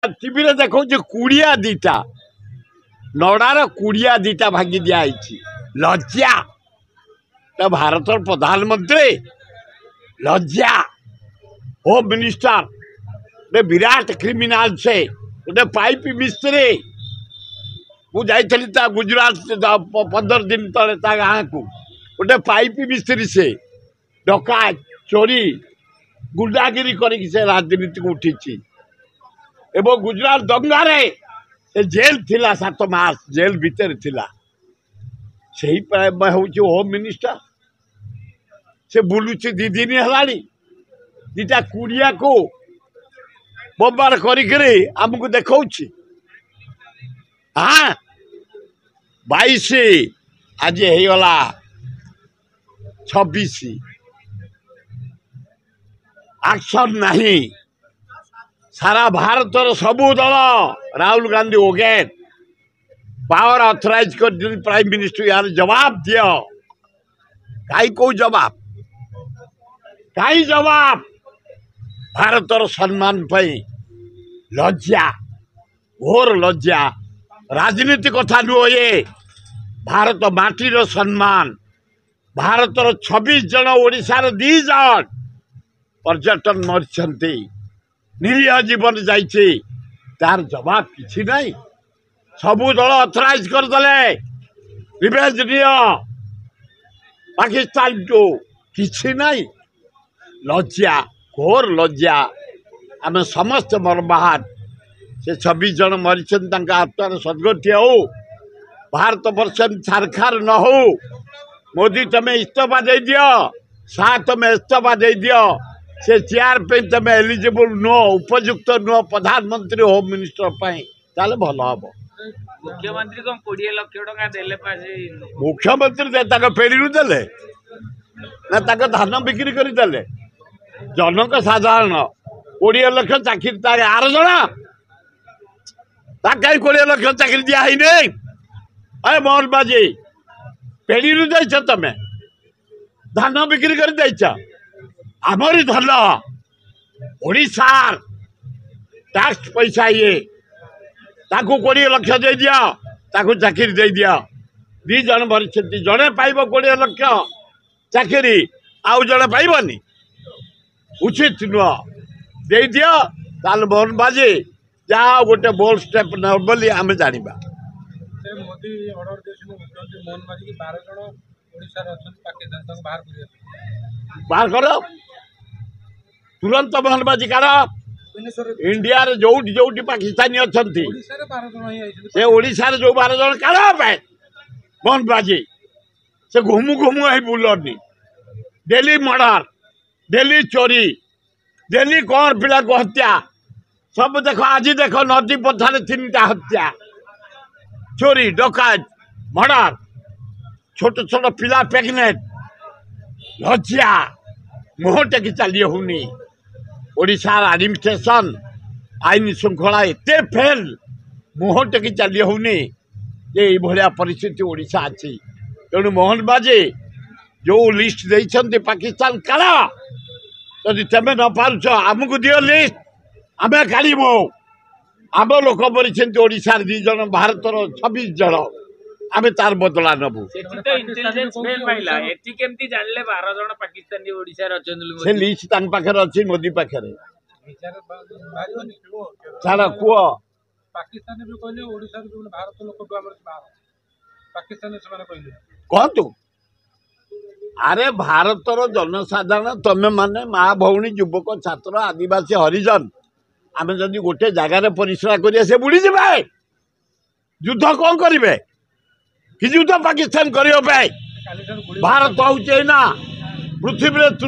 TV रे देखो कुड़िया दीटा नड़ार कुड़िया दीटा भांगी दिखाई लज्जा तो भारत प्रधानमंत्री लज्जा होम मिनिस्टर गोटे विराट क्रिमिनाल से गोटे पाइप मिस्त्री मुझे गुजरात 15 दिन तले गाँ को गोटे पाइप मिस्त्री से डकायत चोरी गुंडागिरी करके से राजनीति को उठी एवं गुजरात दंगा रे से जेल थिला 7 मास जेल भीतर थिला से हूँ होम मिनिस्टर से बुलुची 2 दिन है दीटा कुड़िया को बम्बार करमको देखा हाँ 22 आज होगला 26 एक्शन नहीं सारा भारत सबू दल राहुल गांधी ओगेन पावर ऑथराइज कर प्राइम मिनिस्टर यार जवाब दियो कई को जवाब कई जवाब भारत सम्मान पाई लज्जा घोर लज्जा राजनीति कथा नुह ये भारत माटीर सम्मान भारत 26 जन ओडिशार 2 जन पर्यटन मरी निरीह जीवन जाइए तार जवाब किसी नहीं सबू दल ऑथराइज करदे रिवेंज नियो पाकिस्तान को किसी नहीं लज्जा घोर लज्जा आम समस्त मर्माहत से 26 जन मरी आत्मार सदगति हो भारत वर्ष छारखार न हो मोदी तुम्हें इस्तीफा दे दियो शाह तुम्हें इस्तीफा दे दियो से चेयर पे तुम्हें एलिजिबल नुह उपयुक्त नुह प्रधानमंत्री होम मिनिस्टर ताले भल हम मुख्यमंत्री को 20 लाख टका देले मुख्यमंत्री पेड़ी देले ना धान बिक्री कर देले जनक साधारण 20 लाख चाकरी आर जना कहीं 20 लाख चाकरी दिखाई नहीं अरे मोहन बाजी पेड़ी देच तमें धान बिक्री कर देच आमरी धन ओडिशार टैक्स पैसा ये ताकू 20 लाख दे दिया ताकू चाकरी दे दिया 2 जन मरी जड़े पाइब 20 लाख चाकरी आउ जड़े पाइबनी उचित नुह दे दियो ताल मोहन बाजी जाओ गोटे बोल्ड स्टेप नॉर्मली आम जाना मोदी ऑर्डर देछन मुख्यमंत्री मोहन बाजी की 12 जन ओडिसा रे अछन पाकिस्तान तक बाहर करो तुरंत मोहन बाजी कार इंडिया रे जोटी पाकिस्तानी अछंती से ओडिसा रे जो 12 जन कार मोहन बाजी से घुमु घुमु है बुलनी डेली मर्डर डेली चोरी डेली कौन पिला को हत्या सब देखो आज देखो नदी पथार 3टा हत्या चोरी डकायत मर्डर छोट छोट पिला प्रेगनेंट लज्जा मुह टेकी चली होनी ओडिशार एडमिनिस्ट्रेशन आईन श्रृंखला एत फेल मुह टेकी चली होनी ये भाया परिस्थिति ओडिशा अच्छी तेणु मोहन बाजी जो लिस्ट देते पाकिस्तान काढ़ जदि तुम्हें न पार्छ आमको दियो लिस्ट आम काढ़ू आम लोक मरी ओडिशार 2 जन भारत 26 जन आम तार बदला नबू से लिस्ट पाखे अच्छी मोदी पाखे छाड़ कुह पाकिस्तान भी कहले ओडिसा जो भारत लोक पाकिस्तान कहतु अरे भारतर जनसाधारण तमें माने माँ भौणी युवक छात्र आदिवासी हरिजन आम जदि गोटे जगार परिश्रा करिए से बुड़ी जाए युद्ध कौन करेंगे कि युद्ध पाकिस्तान करने भारत हूँ ना पृथ्वी